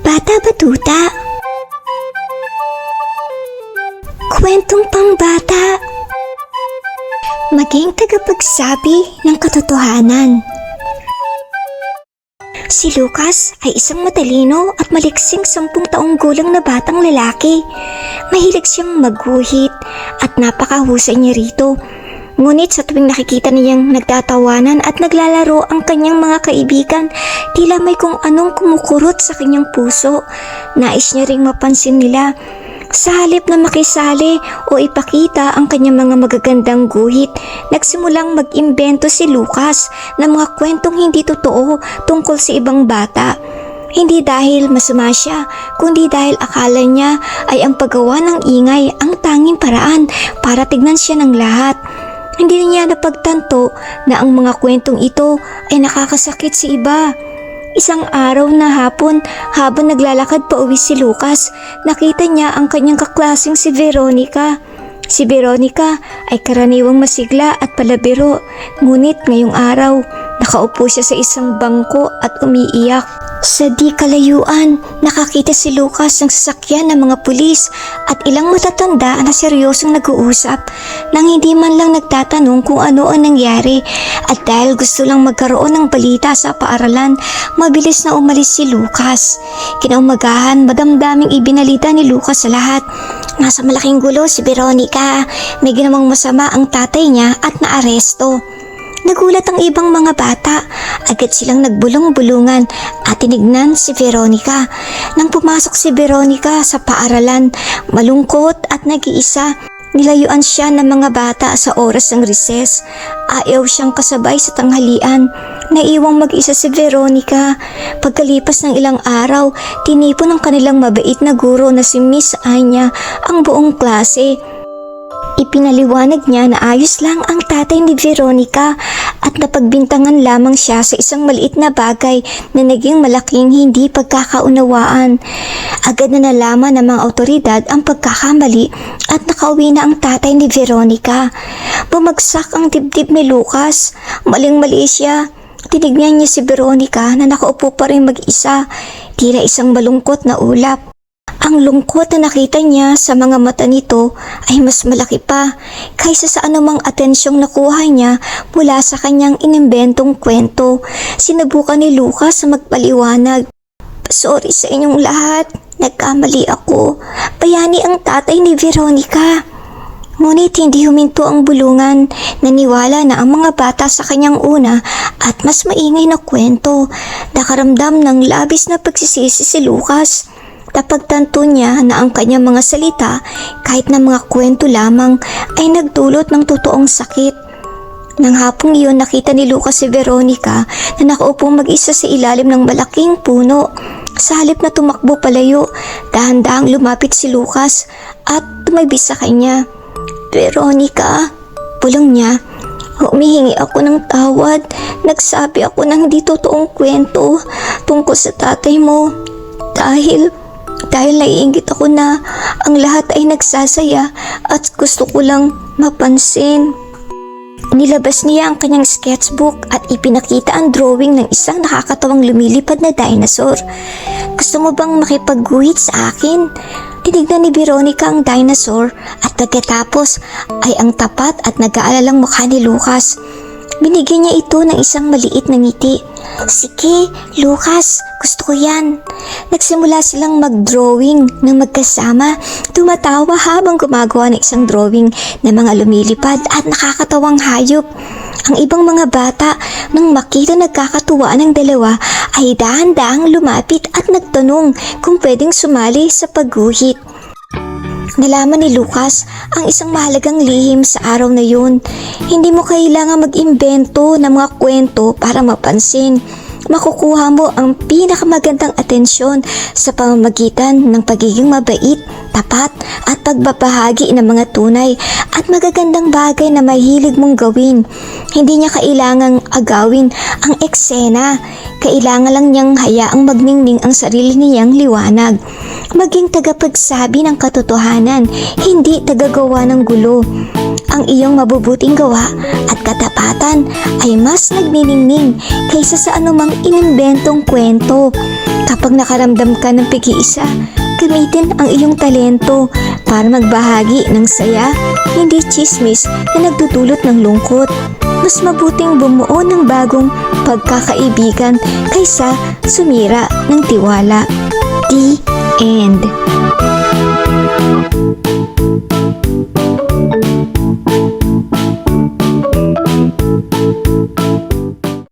Bata Batuta. Kwentong pambata. Maging tagapagsabi ng katotohanan. Si Lucas ay isang matalino at maliksing 10 taong gulang na batang lalaki. Mahilig siyang magguhit at napakahusay niya rito. Ngunit sa tuwing nakikita niyang nagtatawanan at naglalaro ang kanyang mga kaibigan, tila may kung anong kumukurot sa kanyang puso. Nais niya ring mapansin nila. Sa halip na makisali o ipakita ang kanyang mga magagandang guhit, nagsimulang mag-imbento si Lucas ng mga kwentong hindi totoo tungkol sa ibang bata. Hindi dahil masama siya, kundi dahil akala niya ay ang paggawa ng ingay ang tanging paraan para tignan siya ng lahat. Hindi niya napagtanto na ang mga kwentong ito ay nakakasakit sa iba. Isang araw na hapon, habang naglalakad pa uwi si Lucas, nakita niya ang kanyang kaklaseng si Veronica. Si Veronica ay karaniwang masigla at palabiro, ngunit ngayong araw, nakaupo siya sa isang bangko at umiiyak. Sa di kalayuan, nakakita si Lucas ng sasakyan ng mga pulis at ilang matatanda na seryosong nag-uusap nang hindi man lang nagtatanong kung ano ang nangyari. At dahil gusto lang magkaroon ng balita sa paaralan, mabilis na umalis si Lucas. Kinaumagahan, madamdaming ibinalita ni Lucas sa lahat. Nasa malaking gulo si Veronica. May ginawang masama ang tatay niya at naaresto. Nagulat ang ibang mga bata. Agad silang nagbulong-bulungan at tinignan si Veronica. Nang pumasok si Veronica sa paaralan, malungkot at nag-iisa, nilayuan siya ng mga bata sa oras ng recess. Ayaw siyang kasabay sa tanghalian. Naiwang mag-isa si Veronica. Pagkalipas ng ilang araw, tinipon ng kanilang mabait na guro na si Miss Anya ang buong klase. Ipinaliwanag niya na ayos lang ang tatay ni Veronica at napagbintangan lamang siya sa isang maliit na bagay na naging malaking hindi pagkakaunawaan. Agad na nalaman ng mga otoridad ang pagkakamali at nakauwi na ang tatay ni Veronica. Bumagsak ang dibdib ni Lucas. Maling-mali siya. Tinignan niya si Veronica na nakaupo pa rin mag-isa, tila isang malungkot na ulap. Ang lungkot na nakita niya sa mga mata nito ay mas malaki pa kaysa sa anumang atensyong nakuha niya mula sa kanyang inimbentong kwento. Sinubukan ni Lucas sa magpaliwanag. Sorry sa inyong lahat, nagkamali ako. Bayani ang tatay ni Veronica. Ngunit hindi huminto ang bulungan. Naniwala na ang mga bata sa kanyang una at mas maingay na kwento. Nakaramdam ng labis na pagsisisi si Lucas. Napagtanto niya na ang kanyang mga salita, kahit na mga kwento lamang, ay nagdulot ng totoong sakit. Nang hapong iyon, nakita ni Lucas si Veronica na nakaupong mag-isa sa ilalim ng malaking puno. Sa halip na tumakbo palayo, dahan-dahang lumapit si Lucas at tumabi sa kanya. Veronica, bulong niya, humihingi ako ng tawad. Nagsabi ako ng hindi totoong kwento tungkol sa tatay mo. Dahil naiinggit ako na ang lahat ay nagsasaya at gusto ko lang mapansin. Nilabas niya ang kanyang sketchbook at ipinakita ang drawing ng isang nakakatawang lumilipad na dinosaur. Gusto mo bang makipagguhit sa akin? Tinignan ni Veronica ang dinosaur at pagkatapos ay ang tapat at nag-aalalang mukha ni Lucas. Binigyan niya ito ng isang maliit na ngiti. Sige, Lucas, gusto ko yan. Nagsimula silang mag-drawing ng magkasama. Tumatawa habang gumagawa ng isang drawing ng mga lumilipad at nakakatawang hayop. Ang ibang mga bata, nang makita nagkakatuwaan ng dalawa, ay dahan-dahang lumapit at nagtanong kung pwedeng sumali sa pagguhit. Nalaman ni Lucas ang isang mahalagang lihim sa araw na yun. Hindi mo kailangan mag-imbento ng mga kwento para mapansin. Makukuha mo ang pinakamagandang atensyon sa pamamagitan ng pagiging mabait, tapat at pagbabahagi ng mga tunay at magagandang bagay na mahilig mong gawin. Hindi niya kailangang agawin ang eksena. Kailangan lang niyang hayaang magningning ang sarili niyang liwanag. Maging tagapagsabi ng katotohanan, hindi tagagawa ng gulo. ang iyong mabubuting gawa at katapatan ay mas nagniningning kaysa sa anumang inimbentong kwento. Kapag nakaramdam ka ng pag-iisa, gamitin ang iyong talento para magbahagi ng saya, hindi tsismis na nagdudulot ng lungkot. Mas mabuting bumuo ng bagong pagkakaibigan kaysa sumira ng tiwala. The end.